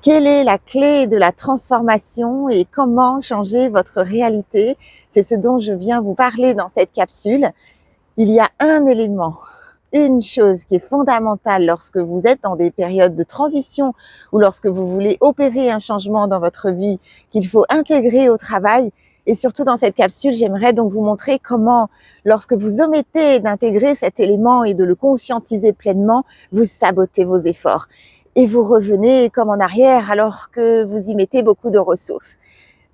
Quelle est la clé de la transformation et comment changer votre réalité? C'est ce dont je viens vous parler dans cette capsule. Il y a un élément, une chose qui est fondamentale lorsque vous êtes dans des périodes de transition ou lorsque vous voulez opérer un changement dans votre vie qu'il faut intégrer au travail. Et surtout dans cette capsule, j'aimerais donc vous montrer comment, lorsque vous omettez d'intégrer cet élément et de le conscientiser pleinement, vous sabotez vos efforts. Et vous revenez comme en arrière alors que vous y mettez beaucoup de ressources.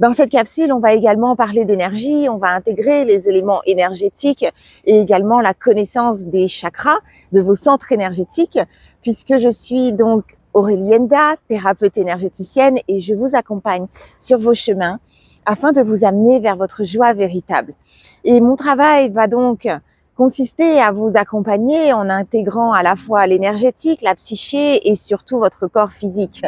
Dans cette capsule, on va également parler d'énergie, on va intégrer les éléments énergétiques et également la connaissance des chakras, de vos centres énergétiques, puisque je suis donc Aurélie Enda, thérapeute énergéticienne, et je vous accompagne sur vos chemins afin de vous amener vers votre joie véritable. Et mon travail va donc consister à vous accompagner en intégrant à la fois l'énergétique, la psyché et surtout votre corps physique.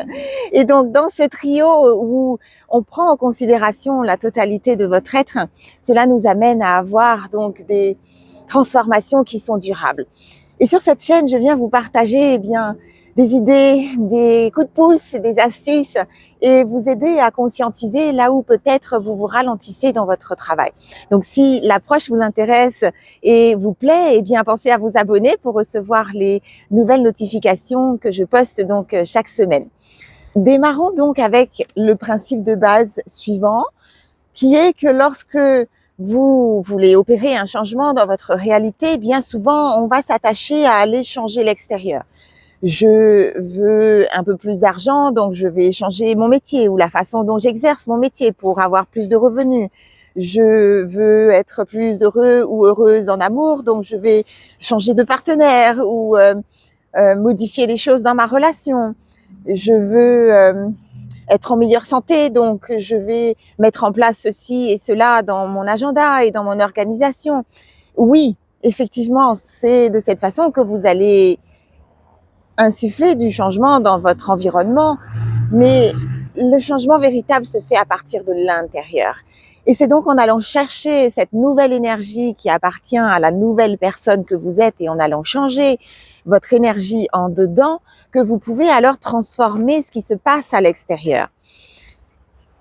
Et donc, dans ce trio où on prend en considération la totalité de votre être, cela nous amène à avoir donc des transformations qui sont durables. Et sur cette chaîne, je viens vous partager des idées, des coups de pouce, des astuces et vous aider à conscientiser là où peut-être vous vous ralentissez dans votre travail. Donc, si l'approche vous intéresse et vous plaît, pensez à vous abonner pour recevoir les nouvelles notifications que je poste donc chaque semaine. Démarrons donc avec le principe de base suivant, qui est que lorsque vous voulez opérer un changement dans votre réalité, bien souvent, on va s'attacher à aller changer l'extérieur. Je veux un peu plus d'argent, donc je vais changer mon métier ou la façon dont j'exerce mon métier pour avoir plus de revenus. Je veux être plus heureux ou heureuse en amour, donc je vais changer de partenaire ou modifier des choses dans ma relation. Je veux être en meilleure santé, donc je vais mettre en place ceci et cela dans mon agenda et dans mon organisation. Oui, effectivement, c'est de cette façon que vous allez insuffler du changement dans votre environnement, mais le changement véritable se fait à partir de l'intérieur. Et c'est donc en allant chercher cette nouvelle énergie qui appartient à la nouvelle personne que vous êtes et en allant changer votre énergie en dedans que vous pouvez alors transformer ce qui se passe à l'extérieur.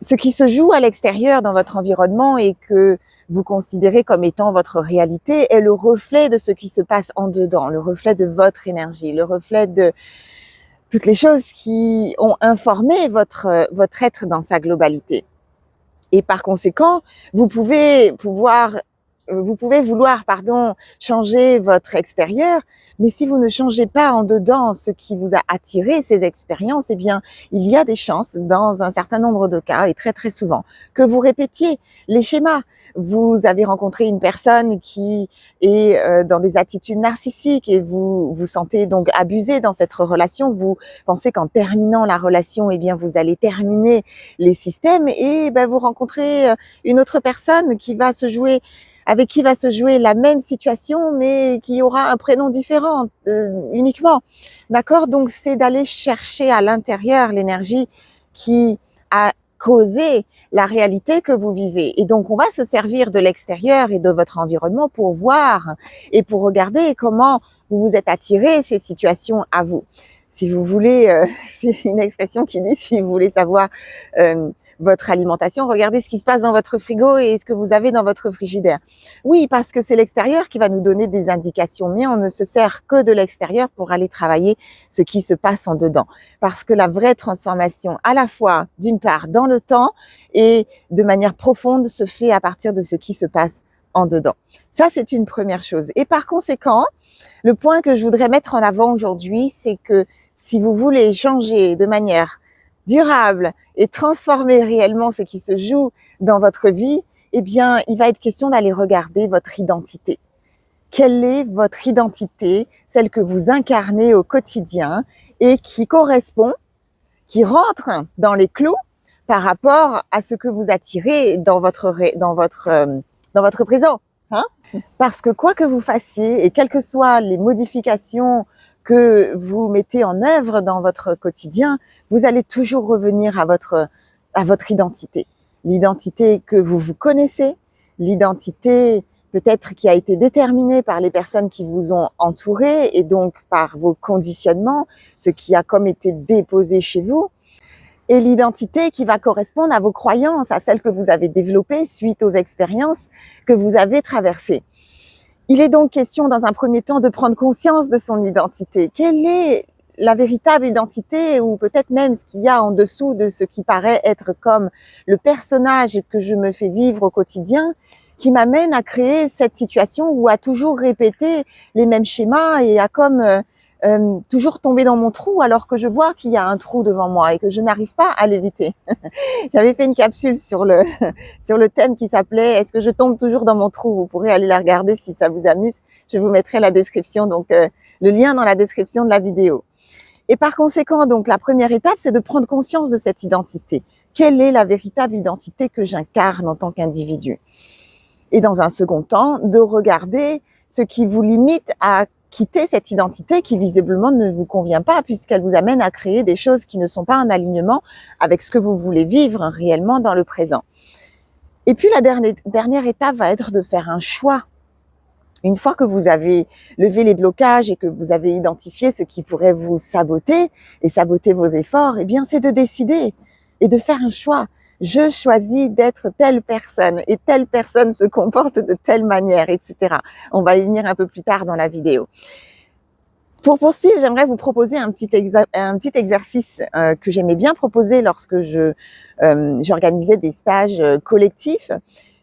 Ce qui se joue à l'extérieur dans votre environnement et que vous considérez comme étant votre réalité est le reflet de ce qui se passe en dedans, le reflet de votre énergie, le reflet de toutes les choses qui ont informé votre être dans sa globalité. Et par conséquent, vous pouvez vouloir changer votre extérieur, mais si vous ne changez pas en dedans ce qui vous a attiré ces expériences, il y a des chances, dans un certain nombre de cas, et très très souvent, que vous répétiez les schémas. Vous avez rencontré une personne qui est dans des attitudes narcissiques et vous vous sentez donc abusé dans cette relation. Vous pensez qu'en terminant la relation, vous allez terminer les systèmes et vous rencontrez une autre personne avec qui va se jouer la même situation, mais qui aura un prénom différent uniquement. D'accord? Donc, c'est d'aller chercher à l'intérieur l'énergie qui a causé la réalité que vous vivez. Et donc, on va se servir de l'extérieur et de votre environnement pour voir et pour regarder comment vous vous êtes attiré ces situations à vous. Si vous voulez, c'est une expression qui dit, si vous voulez savoir votre alimentation, regardez ce qui se passe dans votre frigo et ce que vous avez dans votre frigidaire. Oui, parce que c'est l'extérieur qui va nous donner des indications, mais on ne se sert que de l'extérieur pour aller travailler ce qui se passe en dedans. Parce que la vraie transformation, à la fois, d'une part, dans le temps et de manière profonde, se fait à partir de ce qui se passe en dedans. Ça, c'est une première chose. Et par conséquent, le point que je voudrais mettre en avant aujourd'hui, c'est que si vous voulez changer de manière durable et transformer réellement ce qui se joue dans votre vie, il va être question d'aller regarder votre identité. Quelle est votre identité, celle que vous incarnez au quotidien et qui correspond, qui rentre dans les clous par rapport à ce que vous attirez dans votre présent, hein? Parce que quoi que vous fassiez et quelles que soient les modifications que vous mettez en œuvre dans votre quotidien, vous allez toujours revenir à votre identité. L'identité que vous vous connaissez, l'identité peut-être qui a été déterminée par les personnes qui vous ont entouré et donc par vos conditionnements, ce qui a comme été déposé chez vous. et l'identité qui va correspondre à vos croyances, à celles que vous avez développées suite aux expériences que vous avez traversées. Il est donc question dans un premier temps de prendre conscience de son identité. Quelle est la véritable identité ou peut-être même ce qu'il y a en dessous de ce qui paraît être comme le personnage que je me fais vivre au quotidien qui m'amène à créer cette situation ou à toujours répéter les mêmes schémas et à comme toujours tomber dans mon trou alors que je vois qu'il y a un trou devant moi et que je n'arrive pas à l'éviter. J'avais fait une capsule sur le thème qui s'appelait « Est-ce que je tombe toujours dans mon trou ?» Vous pourrez aller la regarder si ça vous amuse. Je vous mettrai la description, donc le lien dans la description de la vidéo. Et par conséquent, donc la première étape, c'est de prendre conscience de cette identité. Quelle est la véritable identité que j'incarne en tant qu'individu? Et dans un second temps, de regarder ce qui vous limite à quitter cette identité qui visiblement ne vous convient pas puisqu'elle vous amène à créer des choses qui ne sont pas en alignement avec ce que vous voulez vivre réellement dans le présent. Et puis la dernière étape va être de faire un choix. Une fois que vous avez levé les blocages et que vous avez identifié ce qui pourrait vous saboter et saboter vos efforts, eh bien c'est de décider et de faire un choix. Je choisis d'être telle personne et telle personne se comporte de telle manière, etc. On va y venir un peu plus tard dans la vidéo. Pour poursuivre, j'aimerais vous proposer un petit exercice que j'aimais bien proposer lorsque j'organisais des stages collectifs.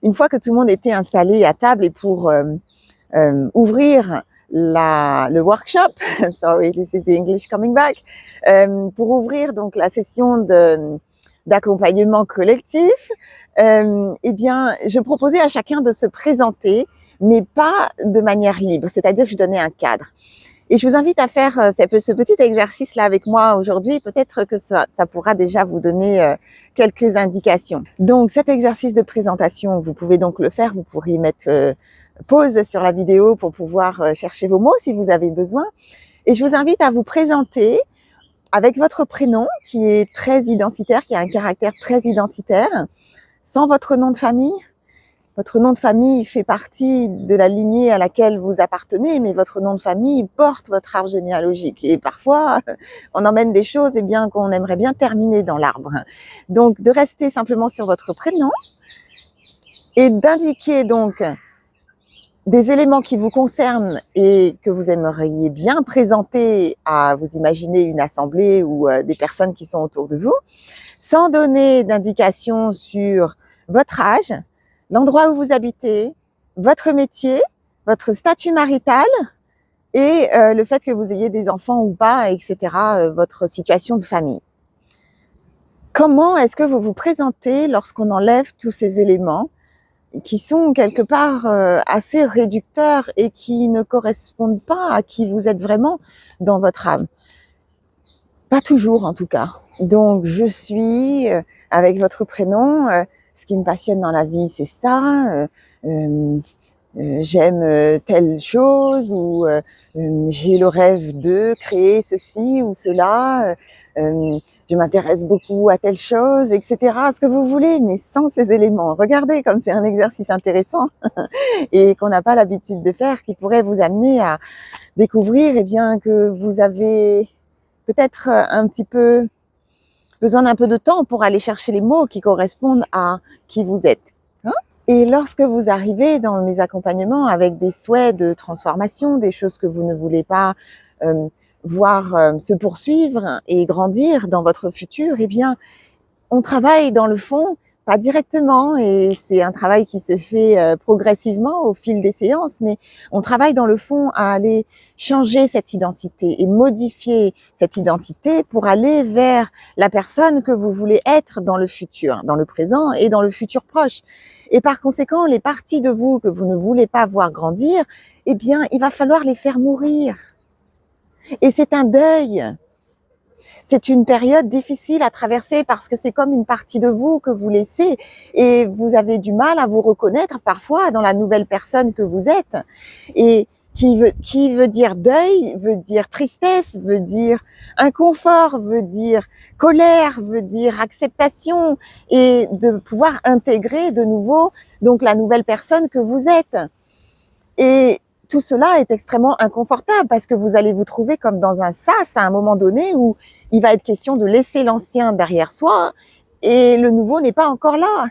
Une fois que tout le monde était installé à table et pour ouvrir le workshop, sorry, this is the English coming back, pour ouvrir donc la session d'accompagnement collectif, eh bien, je proposais à chacun de se présenter, mais pas de manière libre, c'est-à-dire que je donnais un cadre. Et je vous invite à faire ce petit exercice-là avec moi aujourd'hui. Peut-être que ça pourra déjà vous donner quelques indications. Donc, cet exercice de présentation, vous pouvez donc le faire. Vous pourriez mettre pause sur la vidéo pour pouvoir chercher vos mots si vous avez besoin. Et je vous invite à vous présenter avec votre prénom qui est très identitaire, qui a un caractère très identitaire, sans votre nom de famille. Votre nom de famille fait partie de la lignée à laquelle vous appartenez, mais votre nom de famille porte votre arbre généalogique. Et parfois, on emmène des choses qu'on aimerait bien terminer dans l'arbre. Donc, de rester simplement sur votre prénom et d'indiquer donc des éléments qui vous concernent et que vous aimeriez bien présenter à, vous imaginez, une assemblée ou des personnes qui sont autour de vous, sans donner d'indication sur votre âge, l'endroit où vous habitez, votre métier, votre statut marital et le fait que vous ayez des enfants ou pas, etc., votre situation de famille. Comment est-ce que vous vous présentez lorsqu'on enlève tous ces éléments qui sont quelque part assez réducteurs et qui ne correspondent pas à qui vous êtes vraiment dans votre âme? Pas toujours en tout cas. Donc je suis avec votre prénom, ce qui me passionne dans la vie c'est ça, j'aime telle chose ou j'ai le rêve de créer ceci ou cela, je m'intéresse beaucoup à telle chose, etc. Ce que vous voulez, mais sans ces éléments. Regardez comme c'est un exercice intéressant et qu'on n'a pas l'habitude de faire, qui pourrait vous amener à découvrir que vous avez peut-être un petit peu besoin d'un peu de temps pour aller chercher les mots qui correspondent à qui vous êtes. Et lorsque vous arrivez dans mes accompagnements avec des souhaits de transformation, des choses que vous ne voulez pas voir se poursuivre et grandir dans votre futur, on travaille dans le fond, pas directement, et c'est un travail qui se fait progressivement au fil des séances, mais on travaille dans le fond à aller changer cette identité et modifier cette identité pour aller vers la personne que vous voulez être dans le futur, dans le présent et dans le futur proche. Et par conséquent, les parties de vous que vous ne voulez pas voir grandir, il va falloir les faire mourir. Et c'est un deuil. C'est une période difficile à traverser parce que c'est comme une partie de vous que vous laissez et vous avez du mal à vous reconnaître parfois dans la nouvelle personne que vous êtes. Et qui veut dire deuil, veut dire tristesse, veut dire inconfort, veut dire colère, veut dire acceptation et de pouvoir intégrer de nouveau donc la nouvelle personne que vous êtes. Et tout cela est extrêmement inconfortable parce que vous allez vous trouver comme dans un sas à un moment donné où il va être question de laisser l'ancien derrière soi et le nouveau n'est pas encore là.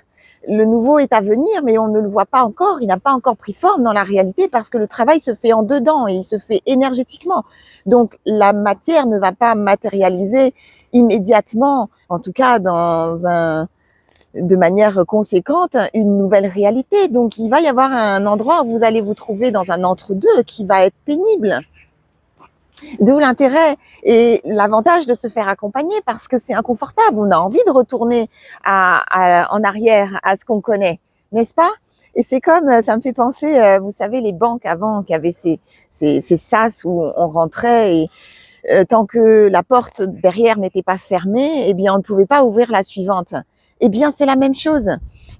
Le nouveau est à venir, mais on ne le voit pas encore, il n'a pas encore pris forme dans la réalité parce que le travail se fait en dedans et il se fait énergétiquement. Donc la matière ne va pas matérialiser immédiatement, en tout cas de manière conséquente, une nouvelle réalité. Donc il va y avoir un endroit où vous allez vous trouver dans un entre-deux qui va être pénible. D'où l'intérêt et l'avantage de se faire accompagner parce que c'est inconfortable. On a envie de retourner en arrière à ce qu'on connaît, n'est-ce pas? Et c'est comme, ça me fait penser, vous savez, les banques avant qui avaient ces sas où on rentrait et tant que la porte derrière n'était pas fermée, eh bien, on ne pouvait pas ouvrir la suivante. Eh bien, c'est la même chose.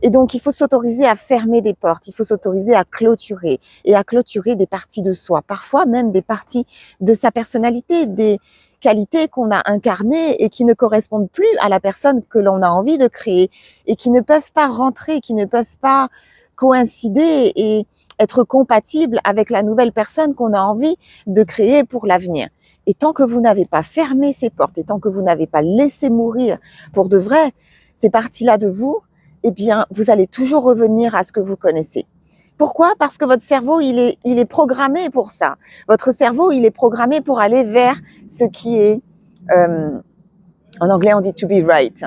Et donc, il faut s'autoriser à fermer des portes, il faut s'autoriser à clôturer et à clôturer des parties de soi, parfois même des parties de sa personnalité, des qualités qu'on a incarnées et qui ne correspondent plus à la personne que l'on a envie de créer et qui ne peuvent pas rentrer, qui ne peuvent pas coïncider et être compatibles avec la nouvelle personne qu'on a envie de créer pour l'avenir. Et tant que vous n'avez pas fermé ces portes et tant que vous n'avez pas laissé mourir pour de vrai ces parties-là de vous, eh bien, vous allez toujours revenir à ce que vous connaissez. Pourquoi? Parce que votre cerveau, il est programmé pour ça. Votre cerveau, il est programmé pour aller vers ce qui est, en anglais, on dit to be right.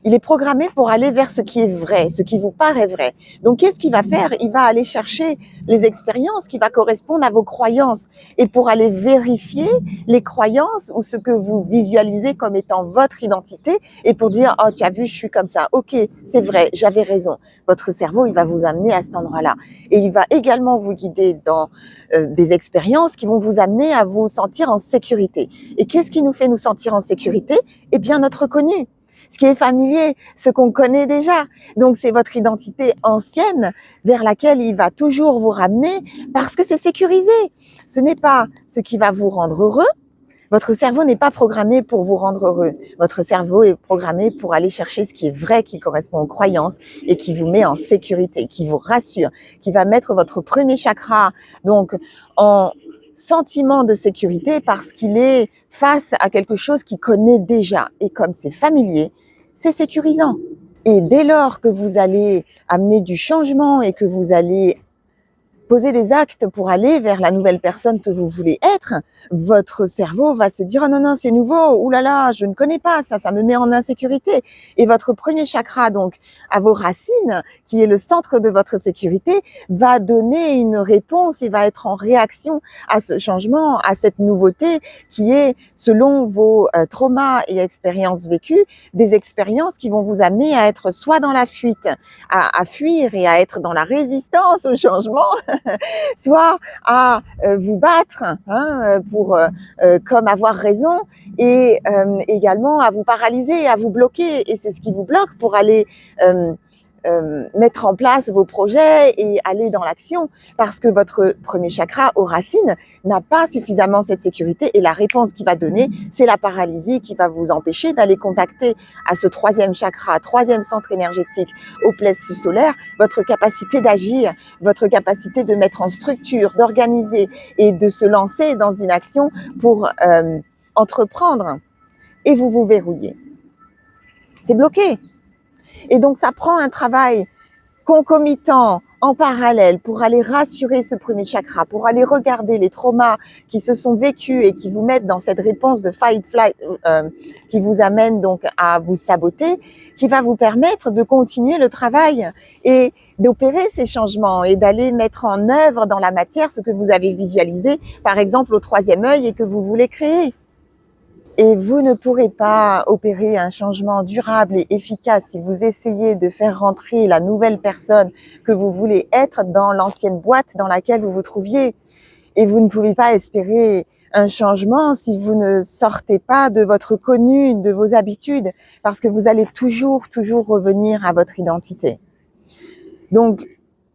Il est programmé pour aller vers ce qui est vrai, ce qui vous paraît vrai. Donc, qu'est-ce qu'il va faire? Il va aller chercher les expériences qui va correspondre à vos croyances et pour aller vérifier les croyances ou ce que vous visualisez comme étant votre identité et pour dire « Oh, tu as vu, je suis comme ça. Ok, c'est vrai, j'avais raison. » Votre cerveau, il va vous amener à cet endroit-là. Et il va également vous guider dans des expériences qui vont vous amener à vous sentir en sécurité. Et qu'est-ce qui nous fait nous sentir en sécurité? Eh bien, notre connu, ce qui est familier, ce qu'on connaît déjà. Donc, c'est votre identité ancienne vers laquelle il va toujours vous ramener parce que c'est sécurisé. Ce n'est pas ce qui va vous rendre heureux. Votre cerveau n'est pas programmé pour vous rendre heureux. Votre cerveau est programmé pour aller chercher ce qui est vrai, qui correspond aux croyances et qui vous met en sécurité, qui vous rassure, qui va mettre votre premier chakra donc en sentiment de sécurité parce qu'il est face à quelque chose qu'il connaît déjà. Et comme c'est familier, c'est sécurisant. Et dès lors que vous allez amener du changement et que vous allez poser des actes pour aller vers la nouvelle personne que vous voulez être, votre cerveau va se dire « Oh non, non, c'est nouveau, oulala, je ne connais pas ça, ça me met en insécurité. » Et votre premier chakra, donc, à vos racines, qui est le centre de votre sécurité, va donner une réponse et va être en réaction à ce changement, à cette nouveauté qui est, selon vos traumas et expériences vécues, des expériences qui vont vous amener à être soit dans la fuite, à fuir et à être dans la résistance au changement, soit à vous battre pour comme avoir raison et également à vous paralyser, à vous bloquer. Et c'est ce qui vous bloque pour aller mettre en place vos projets et aller dans l'action parce que votre premier chakra aux racines n'a pas suffisamment cette sécurité et la réponse qu'il va donner, c'est la paralysie qui va vous empêcher d'aller contacter à ce troisième chakra, troisième centre énergétique au plexus solaire, votre capacité d'agir, votre capacité de mettre en structure, d'organiser et de se lancer dans une action pour entreprendre et vous vous verrouillez. C'est bloqué. Et donc, ça prend un travail concomitant, en parallèle, pour aller rassurer ce premier chakra, pour aller regarder les traumas qui se sont vécus et qui vous mettent dans cette réponse de fight, flight, qui vous amène donc à vous saboter, qui va vous permettre de continuer le travail et d'opérer ces changements et d'aller mettre en œuvre dans la matière ce que vous avez visualisé, par exemple, au troisième œil et que vous voulez créer. Et vous ne pourrez pas opérer un changement durable et efficace si vous essayez de faire rentrer la nouvelle personne que vous voulez être dans l'ancienne boîte dans laquelle vous vous trouviez. Et vous ne pouvez pas espérer un changement si vous ne sortez pas de votre connu, de vos habitudes, parce que vous allez toujours revenir à votre identité. Donc,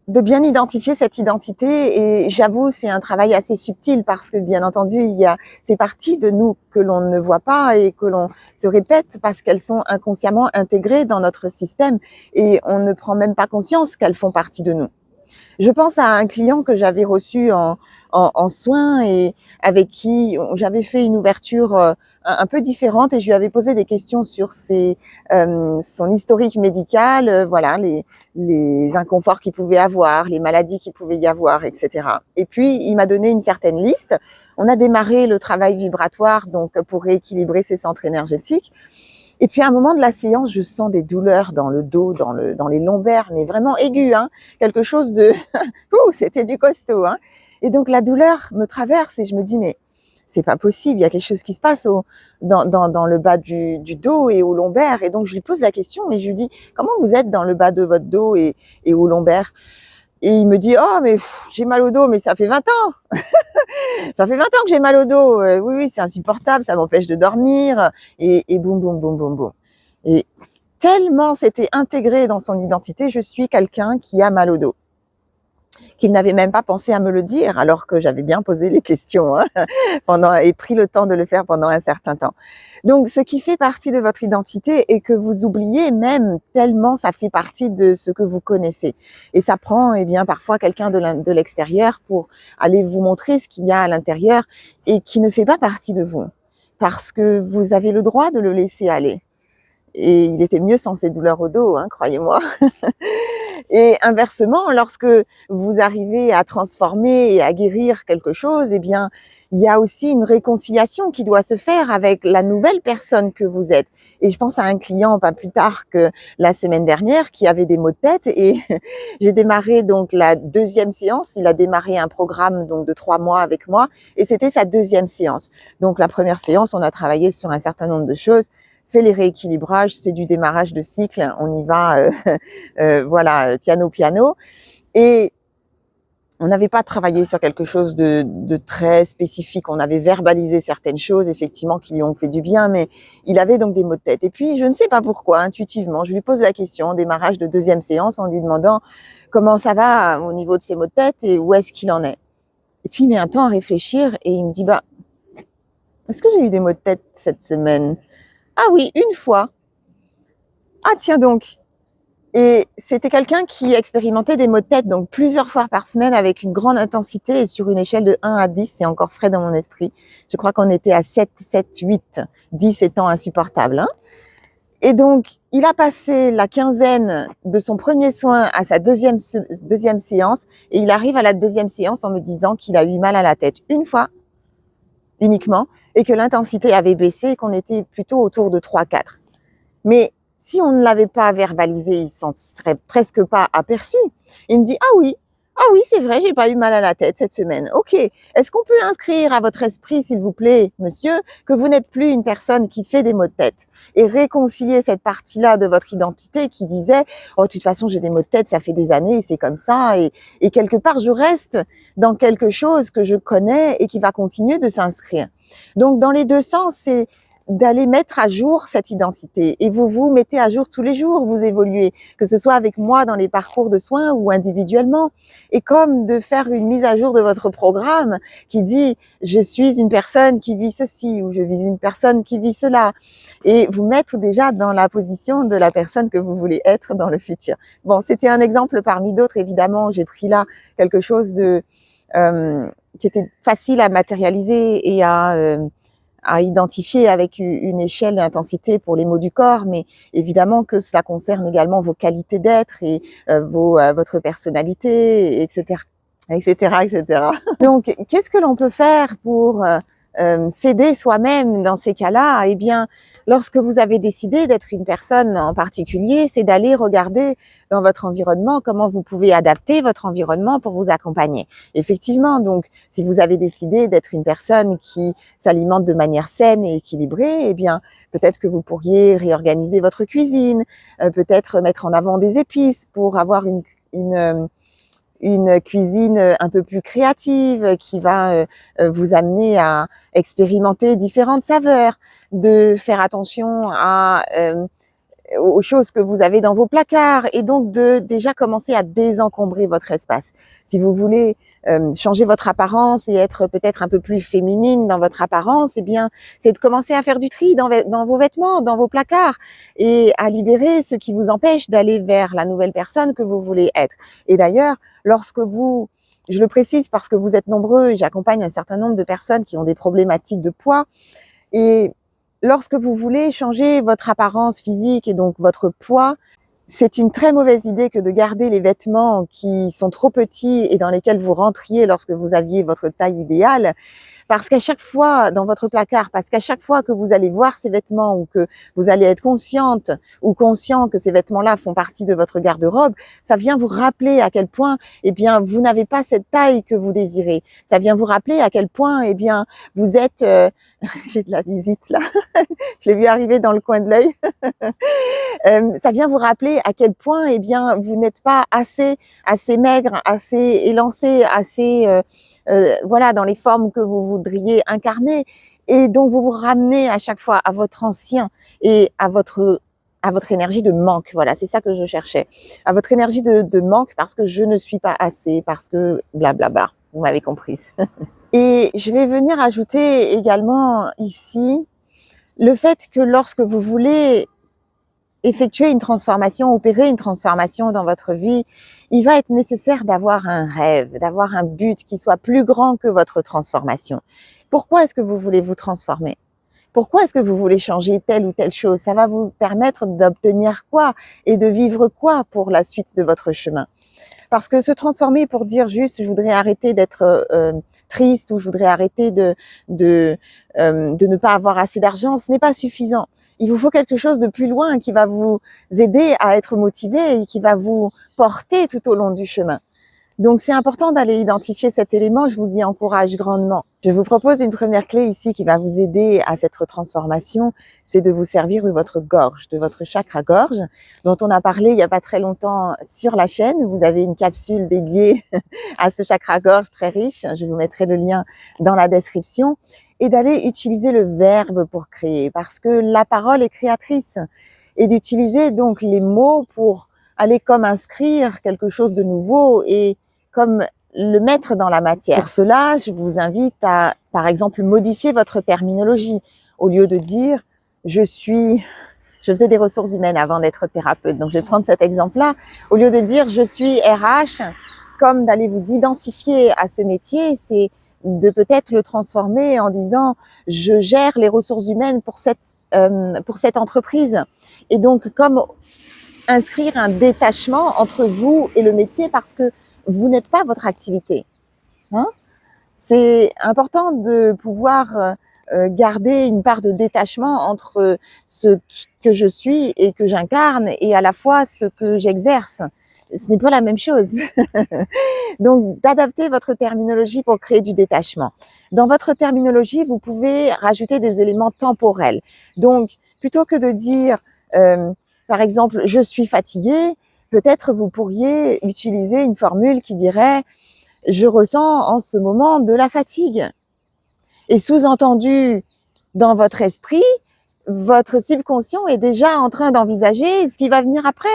de bien identifier cette identité et j'avoue c'est un travail assez subtil parce que bien entendu il y a ces parties de nous que l'on ne voit pas et que l'on se répète parce qu'elles sont inconsciemment intégrées dans notre système et on ne prend même pas conscience qu'elles font partie de nous. Je pense à un client que j'avais reçu en soins et avec qui j'avais fait une ouverture un peu différente et je lui avais posé des questions sur son historique médical, voilà, les inconforts qu'il pouvait avoir, les maladies qu'il pouvait y avoir, etc. Et puis, il m'a donné une certaine liste. On a démarré le travail vibratoire donc pour rééquilibrer ses centres énergétiques. Et puis à un moment de la séance, je sens des douleurs dans le dos, dans les lombaires, mais vraiment aiguës, hein, quelque chose de, c'était du costaud, hein. Et donc la douleur me traverse et je me dis mais c'est pas possible, il y a quelque chose qui se passe dans le bas du dos et au lombaire. Et donc je lui pose la question et je lui dis comment vous êtes dans le bas de votre dos et au lombaire. Et il me dit oh mais j'ai mal au dos, mais ça fait 20 ans. Ça fait 20 ans que j'ai mal au dos. Oui, oui, c'est insupportable, ça m'empêche de dormir. Et boum, boum, boum, boum, boum. Et tellement c'était intégré dans son identité, je suis quelqu'un qui a mal au dos. Qu'il n'avait même pas pensé à me le dire, alors que j'avais bien posé les questions, hein, et pris le temps de le faire pendant un certain temps. Donc, ce qui fait partie de votre identité et que vous oubliez même tellement ça fait partie de ce que vous connaissez. Et ça prend, eh bien, parfois quelqu'un de l'extérieur pour aller vous montrer ce qu'il y a à l'intérieur et qui ne fait pas partie de vous. Parce que vous avez le droit de le laisser aller. Et il était mieux sans ces douleurs au dos, hein, croyez-moi. Et inversement, lorsque vous arrivez à transformer et à guérir quelque chose, eh bien, il y a aussi une réconciliation qui doit se faire avec la nouvelle personne que vous êtes. Et je pense à un client pas plus tard que la semaine dernière qui avait des maux de tête et j'ai démarré donc la deuxième séance. Il a démarré un programme donc de 3 mois avec moi et c'était sa deuxième séance. Donc la première séance, on a travaillé sur un certain nombre de choses. Fait les rééquilibrages, c'est du démarrage de cycle, on y va, voilà, piano. Et on n'avait pas travaillé sur quelque chose de très spécifique. On avait verbalisé certaines choses, effectivement, qui lui ont fait du bien, mais il avait donc des maux de tête. Et puis, je ne sais pas pourquoi, intuitivement, je lui pose la question en démarrage de deuxième séance en lui demandant comment ça va au niveau de ses maux de tête et où est-ce qu'il en est. Et puis, il met un temps à réfléchir et il me dit, bah, est-ce que j'ai eu des maux de tête cette semaine? Ah oui, une fois. Ah tiens donc. Et c'était quelqu'un qui expérimentait des maux de tête donc plusieurs fois par semaine avec une grande intensité et sur une échelle de 1 à 10, c'est encore frais dans mon esprit. Je crois qu'on était à 7, 8, 10 étant insupportable, hein. Et donc, il a passé la quinzaine de son premier soin à sa deuxième séance et il arrive à la deuxième séance en me disant qu'il a eu mal à la tête une fois uniquement et que l'intensité avait baissé et qu'on était plutôt autour de 3, 4. Mais si on ne l'avait pas verbalisé, il s'en serait presque pas aperçu. Il me dit, ah oui, c'est vrai, j'ai pas eu mal à la tête cette semaine. Ok. Est-ce qu'on peut inscrire à votre esprit, s'il vous plaît, monsieur, que vous n'êtes plus une personne qui fait des maux de tête et réconcilier cette partie-là de votre identité qui disait, oh, de toute façon, j'ai des maux de tête, ça fait des années, c'est comme ça. Et quelque part, je reste dans quelque chose que je connais et qui va continuer de s'inscrire. Donc, dans les deux sens, c'est d'aller mettre à jour cette identité. Et vous mettez à jour tous les jours, vous évoluez, que ce soit avec moi dans les parcours de soins ou individuellement. Et comme de faire une mise à jour de votre programme qui dit « je suis une personne qui vit ceci » ou « je suis une personne qui vit cela » et vous mettre déjà dans la position de la personne que vous voulez être dans le futur. Bon, c'était un exemple parmi d'autres, évidemment. J'ai pris là quelque chose qui était facile à matérialiser et à identifier avec une échelle d'intensité pour les maux du corps, mais évidemment que cela concerne également vos qualités d'être et votre personnalité, etc., etc., etc. Donc, qu'est-ce que l'on peut faire pour s'aider soi-même dans ces cas-là? Eh bien, lorsque vous avez décidé d'être une personne en particulier, c'est d'aller regarder dans votre environnement comment vous pouvez adapter votre environnement pour vous accompagner. Effectivement, donc, si vous avez décidé d'être une personne qui s'alimente de manière saine et équilibrée, eh bien, peut-être que vous pourriez réorganiser votre cuisine, peut-être mettre en avant des épices pour avoir une cuisine un peu plus créative qui va vous amener à expérimenter différentes saveurs, de faire attention à aux choses que vous avez dans vos placards et donc de déjà commencer à désencombrer votre espace. Si vous voulez changer votre apparence et être peut-être un peu plus féminine dans votre apparence, eh bien, c'est de commencer à faire du tri dans vos vêtements, dans vos placards et à libérer ce qui vous empêche d'aller vers la nouvelle personne que vous voulez être. Et d'ailleurs, je le précise parce que vous êtes nombreux et j'accompagne un certain nombre de personnes qui ont des problématiques de poids et lorsque vous voulez changer votre apparence physique et donc votre poids, c'est une très mauvaise idée que de garder les vêtements qui sont trop petits et dans lesquels vous rentriez lorsque vous aviez votre taille idéale. Parce qu'à chaque fois dans votre placard, parce qu'à chaque fois que vous allez voir ces vêtements ou que vous allez être consciente ou conscient que ces vêtements-là font partie de votre garde-robe, ça vient vous rappeler à quel point, eh bien, vous n'avez pas cette taille que vous désirez. Ça vient vous rappeler à quel point, eh bien, vous êtes, j'ai de la visite là, je l'ai vu arriver dans le coin de l'œil. Ça vient vous rappeler à quel point, eh bien, vous n'êtes pas assez maigre, assez élancé, assez voilà, dans les formes que vous voudriez incarner. Et donc, vous vous ramenez à chaque fois à votre ancien et à votre énergie de manque. Voilà, c'est ça que je cherchais. À votre énergie de manque parce que je ne suis pas assez, parce que blablabla. Vous m'avez comprise. Et je vais venir ajouter également ici le fait que lorsque vous voulez effectuer une transformation, opérer une transformation dans votre vie, il va être nécessaire d'avoir un rêve, d'avoir un but qui soit plus grand que votre transformation. Pourquoi est-ce que vous voulez vous transformer? Pourquoi est-ce que vous voulez changer telle ou telle chose? Ça va vous permettre d'obtenir quoi et de vivre quoi pour la suite de votre chemin? Parce que se transformer pour dire juste je voudrais arrêter d'être triste ou je voudrais arrêter de ne pas avoir assez d'argent, ce n'est pas suffisant. Il vous faut quelque chose de plus loin qui va vous aider à être motivé et qui va vous porter tout au long du chemin. Donc, c'est important d'aller identifier cet élément, je vous y encourage grandement. Je vous propose une première clé ici qui va vous aider à cette transformation, c'est de vous servir de votre gorge, de votre chakra-gorge, dont on a parlé il n'y a pas très longtemps sur la chaîne. Vous avez une capsule dédiée à ce chakra-gorge très riche, je vous mettrai le lien dans la description, et d'aller utiliser le verbe pour créer, parce que la parole est créatrice, et d'utiliser donc les mots pour aller comme inscrire quelque chose de nouveau et comme le mettre dans la matière. Pour cela, je vous invite à, par exemple, modifier votre terminologie. Au lieu de dire « je faisais des ressources humaines avant d'être thérapeute, donc je vais prendre cet exemple-là. Au lieu de dire « je suis RH », comme d'aller vous identifier à ce métier, c'est de peut-être le transformer en disant « je gère les ressources humaines pour cette entreprise ». Et donc, comme inscrire un détachement entre vous et le métier parce que vous n'êtes pas votre activité. Hein? C'est important de pouvoir garder une part de détachement entre ce que je suis et que j'incarne et à la fois ce que j'exerce. Ce n'est pas la même chose. Donc, d'adapter votre terminologie pour créer du détachement. Dans votre terminologie, vous pouvez rajouter des éléments temporels. Donc, plutôt que de dire par exemple, je suis fatiguée, peut-être vous pourriez utiliser une formule qui dirait « je ressens en ce moment de la fatigue ». Et sous-entendu, dans votre esprit, votre subconscient est déjà en train d'envisager ce qui va venir après.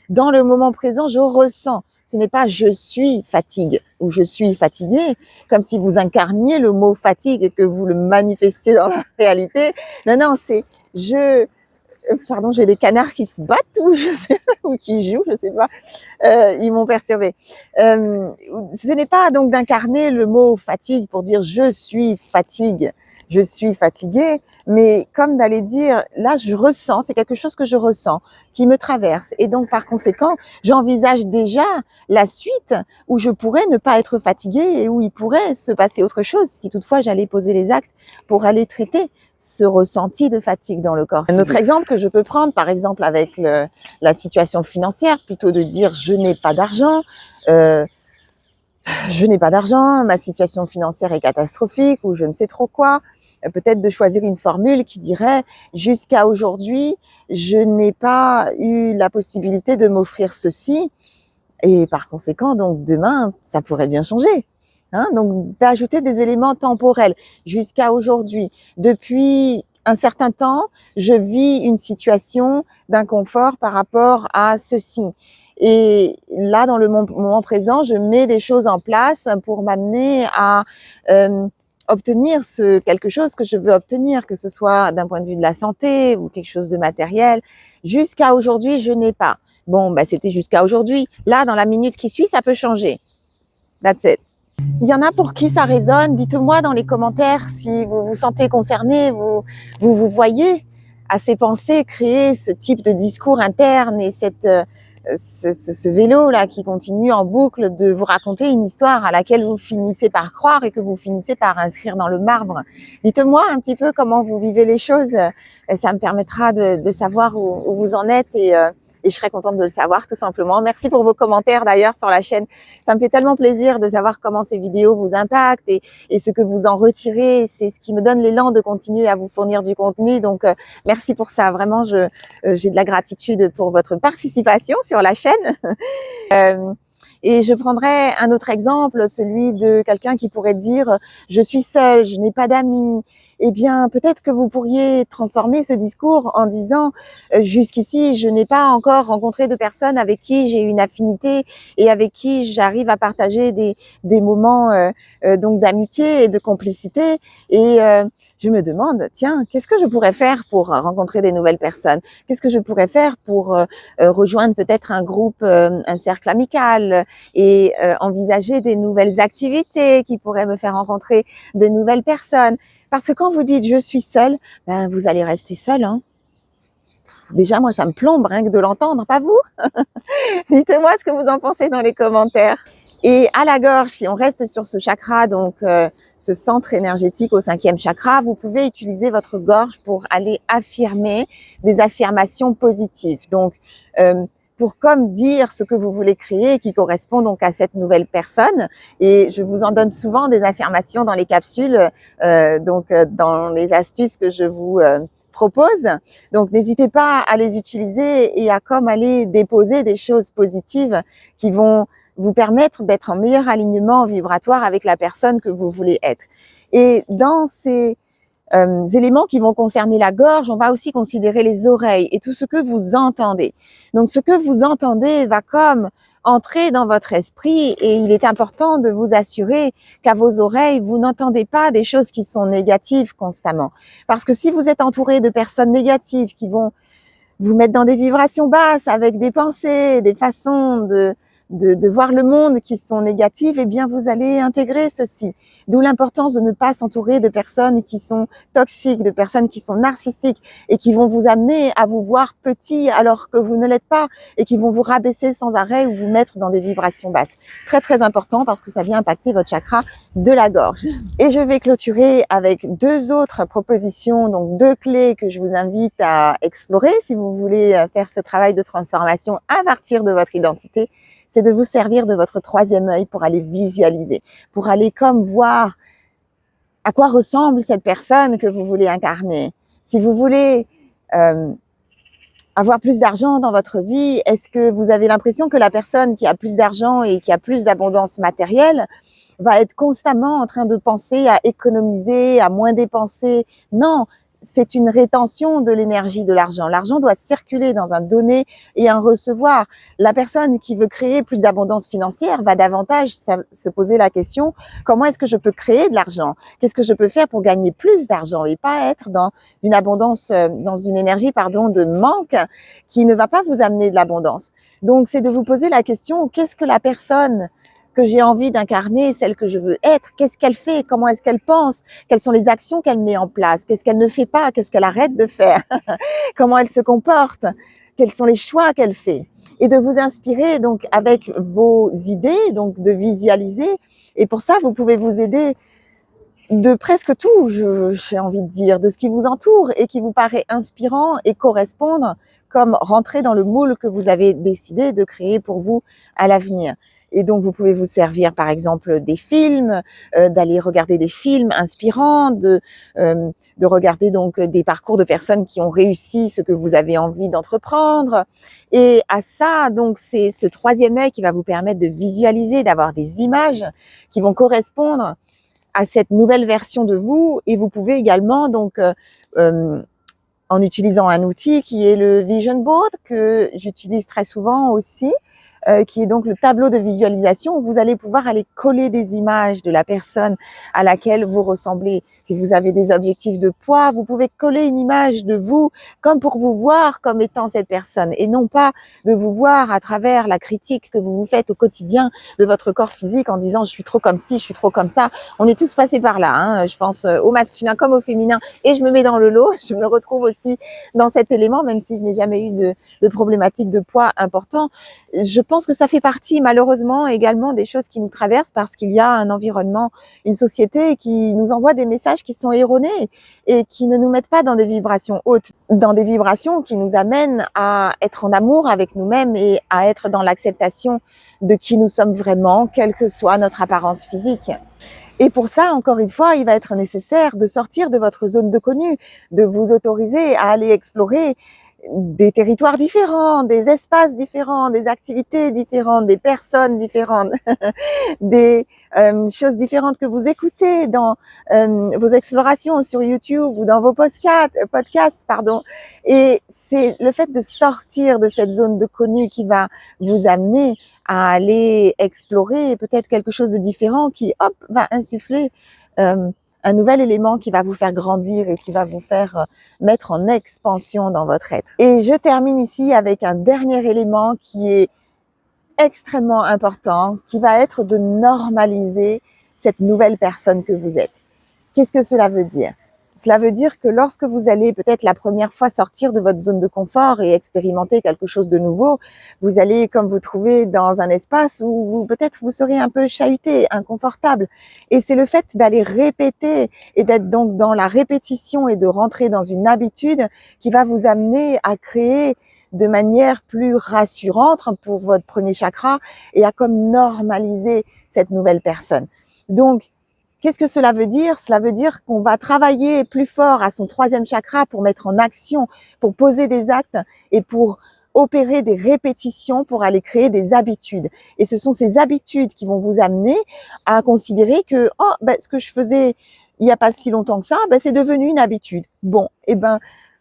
Dans le moment présent, je ressens. Ce n'est pas « je suis fatigue » ou « je suis fatiguée », comme si vous incarniez le mot « fatigue » et que vous le manifestiez dans la réalité. Non, non, c'est « je ». Pardon, j'ai des canards qui se battent ou je sais pas, ou qui jouent, je sais pas. Ils m'ont perturbée. Ce n'est pas donc d'incarner le mot fatigue pour dire je suis fatiguée, mais comme d'aller dire là je ressens, c'est quelque chose que je ressens, qui me traverse. Et donc par conséquent, j'envisage déjà la suite où je pourrais ne pas être fatiguée et où il pourrait se passer autre chose si toutefois j'allais poser les actes pour aller traiter ce ressenti de fatigue dans le corps. Un autre exemple que je peux prendre, par exemple avec la situation financière, plutôt de dire je n'ai pas d'argent, ma situation financière est catastrophique ou je ne sais trop quoi. Peut-être de choisir une formule qui dirait jusqu'à aujourd'hui, je n'ai pas eu la possibilité de m'offrir ceci et par conséquent, donc demain, ça pourrait bien changer. Hein, donc d'ajouter des éléments temporels jusqu'à aujourd'hui. Depuis un certain temps, je vis une situation d'inconfort par rapport à ceci. Et là, dans le moment présent, je mets des choses en place pour m'amener à obtenir quelque chose que je veux obtenir, que ce soit d'un point de vue de la santé ou quelque chose de matériel. Jusqu'à aujourd'hui, je n'ai pas. Bon, bah, c'était jusqu'à aujourd'hui. Là, dans la minute qui suit, ça peut changer. That's it. Il y en a pour qui ça résonne. Dites-moi dans les commentaires si vous vous sentez concerné, vous voyez à ces pensées créer ce type de discours interne et ce vélo là qui continue en boucle de vous raconter une histoire à laquelle vous finissez par croire et que vous finissez par inscrire dans le marbre. Dites-moi un petit peu comment vous vivez les choses. Ça me permettra de savoir où vous en êtes et je serais contente de le savoir tout simplement. Merci pour vos commentaires d'ailleurs sur la chaîne. Ça me fait tellement plaisir de savoir comment ces vidéos vous impactent et ce que vous en retirez. C'est ce qui me donne l'élan de continuer à vous fournir du contenu. Donc merci pour ça. Vraiment, j'ai de la gratitude pour votre participation sur la chaîne. Et je prendrai un autre exemple, celui de quelqu'un qui pourrait dire « je suis seul, je n'ai pas d'amis ». Eh bien, peut-être que vous pourriez transformer ce discours en disant jusqu'ici, je n'ai pas encore rencontré de personnes avec qui j'ai une affinité et avec qui j'arrive à partager des moments donc d'amitié et de complicité. Et je me demande, tiens, qu'est-ce que je pourrais faire pour rencontrer des nouvelles personnes? Qu'est-ce que je pourrais faire pour rejoindre peut-être un groupe, un cercle amical et envisager des nouvelles activités qui pourraient me faire rencontrer de nouvelles personnes? Parce que quand vous dites « je suis seule », ben vous allez rester seule. Hein. Déjà, moi, ça me plombe rien que de l'entendre, pas vous? Dites-moi ce que vous en pensez dans les commentaires. Et à la gorge, si on reste sur ce chakra, donc ce centre énergétique au 5e chakra, vous pouvez utiliser votre gorge pour aller affirmer des affirmations positives. Donc, pour comme dire ce que vous voulez créer qui correspond donc à cette nouvelle personne. Et je vous en donne souvent des affirmations dans les capsules, dans les astuces que je vous propose. Donc n'hésitez pas à les utiliser et à comme aller déposer des choses positives qui vont vous permettre d'être en meilleur alignement vibratoire avec la personne que vous voulez être. Et dans ces éléments qui vont concerner la gorge, on va aussi considérer les oreilles et tout ce que vous entendez. Donc, ce que vous entendez va comme entrer dans votre esprit et il est important de vous assurer qu'à vos oreilles, vous n'entendez pas des choses qui sont négatives constamment. Parce que si vous êtes entouré de personnes négatives qui vont vous mettre dans des vibrations basses avec des pensées, des façons de voir le monde qui sont négatives, eh bien, vous allez intégrer ceci. D'où l'importance de ne pas s'entourer de personnes qui sont toxiques, de personnes qui sont narcissiques et qui vont vous amener à vous voir petit alors que vous ne l'êtes pas et qui vont vous rabaisser sans arrêt ou vous mettre dans des vibrations basses. Très, très important parce que ça vient impacter votre chakra de la gorge. Et je vais clôturer avec 2 autres propositions, donc 2 clés que je vous invite à explorer si vous voulez faire ce travail de transformation à partir de votre identité. C'est de vous servir de votre 3e œil pour aller visualiser, pour aller comme voir à quoi ressemble cette personne que vous voulez incarner. Si vous voulez avoir plus d'argent dans votre vie, est-ce que vous avez l'impression que la personne qui a plus d'argent et qui a plus d'abondance matérielle va être constamment en train de penser à économiser, à moins dépenser? Non, c'est une rétention de l'énergie de l'argent. L'argent doit circuler dans un donner et un recevoir. La personne qui veut créer plus d'abondance financière va davantage se poser la question, comment est-ce que je peux créer de l'argent? Qu'est-ce que je peux faire pour gagner plus d'argent et pas être dans une abondance, dans une énergie, de manque qui ne va pas vous amener de l'abondance. Donc, c'est de vous poser la question, qu'est-ce que la personne que j'ai envie d'incarner, celle que je veux être, qu'est-ce qu'elle fait, comment est-ce qu'elle pense, quelles sont les actions qu'elle met en place, qu'est-ce qu'elle ne fait pas, qu'est-ce qu'elle arrête de faire, comment elle se comporte, quels sont les choix qu'elle fait. Et de vous inspirer donc avec vos idées, donc de visualiser. Et pour ça, vous pouvez vous aider de presque tout, j'ai envie de dire, de ce qui vous entoure et qui vous paraît inspirant et correspondre comme rentrer dans le moule que vous avez décidé de créer pour vous à l'avenir. Et donc, vous pouvez vous servir, par exemple, des films, d'aller regarder des films inspirants, de regarder donc des parcours de personnes qui ont réussi ce que vous avez envie d'entreprendre. Et à ça, donc, c'est ce 3e œil qui va vous permettre de visualiser, d'avoir des images qui vont correspondre à cette nouvelle version de vous. Et vous pouvez également donc en utilisant un outil qui est le Vision Board, que j'utilise très souvent aussi, qui est donc le tableau de visualisation, où vous allez pouvoir aller coller des images de la personne à laquelle vous ressemblez. Si vous avez des objectifs de poids, vous pouvez coller une image de vous comme pour vous voir comme étant cette personne, et non pas de vous voir à travers la critique que vous vous faites au quotidien de votre corps physique en disant je suis trop comme ci, je suis trop comme ça. On est tous passés par là, hein. Je pense au masculin comme au féminin, et je me mets dans le lot. Je me retrouve aussi dans cet élément, même si je n'ai jamais eu de problématique de poids important. Je pense que ça fait partie malheureusement également des choses qui nous traversent, parce qu'il y a un environnement, une société qui nous envoie des messages qui sont erronés et qui ne nous mettent pas dans des vibrations hautes, dans des vibrations qui nous amènent à être en amour avec nous-mêmes et à être dans l'acceptation de qui nous sommes vraiment, quelle que soit notre apparence physique. Et pour ça, encore une fois, il va être nécessaire de sortir de votre zone de connu, de vous autoriser à aller explorer des territoires différents, des espaces différents, des activités différentes, des personnes différentes, des choses différentes que vous écoutez dans vos explorations sur YouTube ou dans vos podcasts, pardon. Et c'est le fait de sortir de cette zone de connu qui va vous amener à aller explorer peut-être quelque chose de différent qui, hop, va insuffler un nouvel élément qui va vous faire grandir et qui va vous faire mettre en expansion dans votre être. Et je termine ici avec un dernier élément qui est extrêmement important, qui va être de normaliser cette nouvelle personne que vous êtes. Qu'est-ce que cela veut dire ? Cela veut dire que lorsque vous allez peut-être la première fois sortir de votre zone de confort et expérimenter quelque chose de nouveau, vous allez comme vous trouver dans un espace où peut-être vous serez un peu chahuté, inconfortable. Et c'est le fait d'aller répéter et d'être donc dans la répétition et de rentrer dans une habitude qui va vous amener à créer de manière plus rassurante pour votre premier chakra et à comme normaliser cette nouvelle personne. Donc, qu'est-ce que cela veut dire ? Cela veut dire qu'on va travailler plus fort à son troisième chakra pour mettre en action, pour poser des actes et pour opérer des répétitions pour aller créer des habitudes. Et ce sont ces habitudes qui vont vous amener à considérer que ce que je faisais il n'y a pas si longtemps que ça, c'est devenu une habitude. Bon,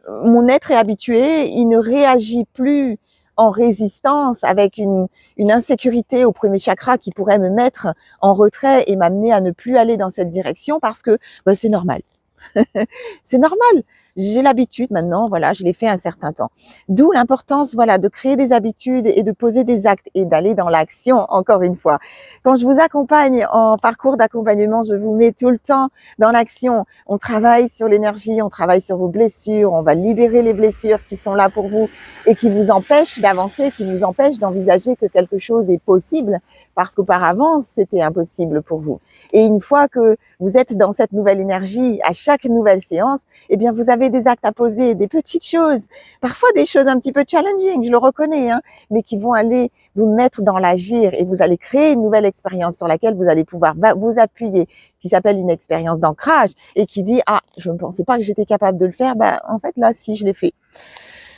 mon être est habitué, il ne réagit plus en résistance avec une insécurité au premier chakra qui pourrait me mettre en retrait et m'amener à ne plus aller dans cette direction parce que c'est normal. C'est normal. J'ai l'habitude maintenant, voilà, je l'ai fait un certain temps. D'où l'importance, voilà, de créer des habitudes et de poser des actes et d'aller dans l'action, encore une fois. Quand je vous accompagne en parcours d'accompagnement, je vous mets tout le temps dans l'action. On travaille sur l'énergie, on travaille sur vos blessures, on va libérer les blessures qui sont là pour vous et qui vous empêchent d'avancer, qui vous empêchent d'envisager que quelque chose est possible parce qu'auparavant, c'était impossible pour vous. Et une fois que vous êtes dans cette nouvelle énergie, à chaque nouvelle séance, eh bien, vous avez des actes à poser, des petites choses, parfois des choses un petit peu challenging, je le reconnais, mais qui vont aller vous mettre dans l'agir et vous allez créer une nouvelle expérience sur laquelle vous allez pouvoir vous appuyer, qui s'appelle une expérience d'ancrage et qui dit, je ne pensais pas que j'étais capable de le faire, en fait, là, si, je l'ai fait.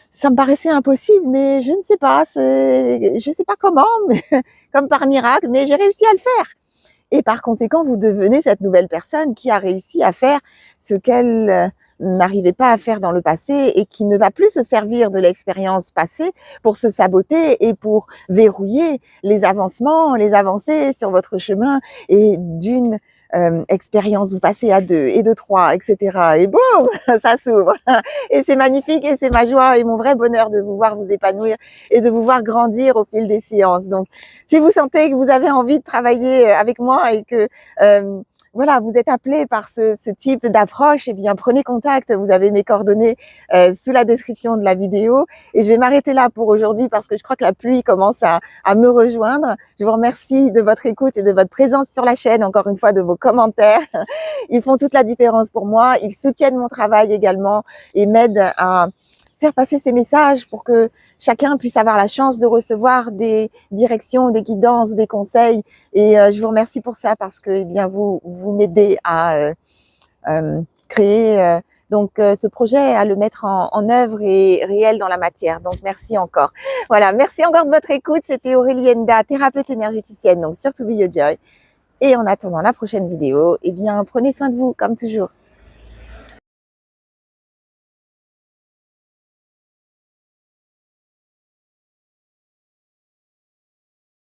Ça me paraissait impossible, mais je ne sais pas, je sais pas comment, mais, comme par miracle, mais j'ai réussi à le faire. Et par conséquent, vous devenez cette nouvelle personne qui a réussi à faire ce qu'elle n'arrivait pas à faire dans le passé et qui ne va plus se servir de l'expérience passée pour se saboter et pour verrouiller les avancements, les avancées sur votre chemin. Et d'une expérience, vous passez à 2 et de 3, etc. Et boum, ça s'ouvre. Et c'est magnifique et c'est ma joie et mon vrai bonheur de vous voir vous épanouir et de vous voir grandir au fil des séances. Donc, si vous sentez que vous avez envie de travailler avec moi et que voilà, vous êtes appelé par ce type d'approche, eh bien prenez contact, vous avez mes coordonnées sous la description de la vidéo. Et je vais m'arrêter là pour aujourd'hui parce que je crois que la pluie commence à me rejoindre. Je vous remercie de votre écoute et de votre présence sur la chaîne, encore une fois de vos commentaires. Ils font toute la différence pour moi, ils soutiennent mon travail également et m'aident à faire passer ces messages pour que chacun puisse avoir la chance de recevoir des directions, des guidances, des conseils. Et je vous remercie pour ça parce que vous m'aidez à créer ce projet, à le mettre en œuvre et réel dans la matière. Donc merci encore. Voilà, merci encore de votre écoute. C'était Aurélie Enda, thérapeute énergéticienne, donc sur To Be Your Joy. Et en attendant la prochaine vidéo, eh bien, prenez soin de vous, comme toujours.